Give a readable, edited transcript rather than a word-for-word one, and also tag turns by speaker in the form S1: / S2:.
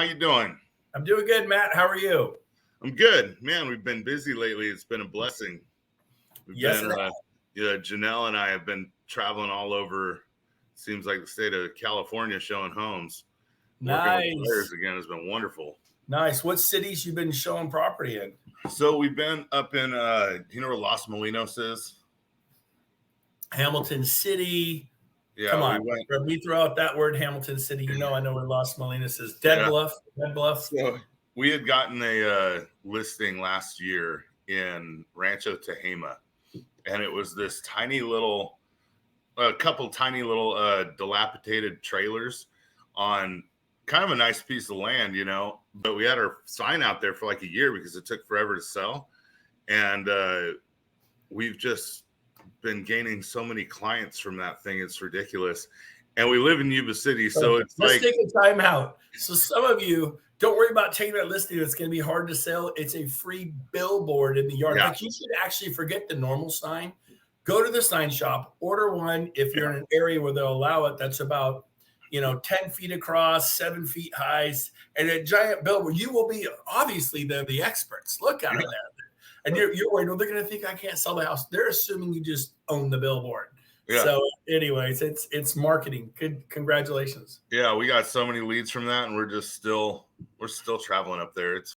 S1: you doing?
S2: I'm doing good, Matt. How are you?
S1: I'm good, man. We've been busy lately. It's been a blessing.
S2: Yes, it has.
S1: Janelle and I have been traveling all over. Seems like the state of California, showing homes. Working with players
S2: Nice.
S1: again has been wonderful.
S2: Nice. What cities you been showing property in?
S1: So we've been up in, do you know where Los Molinos is?
S2: Hamilton City.
S1: Yeah,
S2: Come
S1: we
S2: on.
S1: went.
S2: When we throw out that word, Hamilton City, I know where Los Molinos is. Dead
S1: Yeah.
S2: Bluff. Dead Bluff.
S1: So we had gotten a listing last year in Rancho Tehama, and it was this tiny little, a couple tiny little dilapidated trailers on kind of a nice piece of land, but we had our sign out there for like a year because it took forever to sell. And we've just been gaining so many clients from that thing. It's ridiculous. And we live in Yuba City, so it's
S2: Let's
S1: like,
S2: take a time out. So some of you don't worry about taking that listing. It's going to be hard to sell. It's a free billboard in the yard.
S1: Yeah.
S2: Like, you should actually forget the normal sign. Go to the sign shop, order one. If you're in an area where they'll allow it, that's about 10 feet across, 7 feet high, and a giant billboard. You will be, obviously, they're the experts. Look out of there. And you're worried, well, they're going to think I can't sell the house. They're assuming you just own the billboard.
S1: Yeah.
S2: So anyways, it's marketing. Good. Congratulations.
S1: Yeah, we got so many leads from that, and we're still traveling up there. It's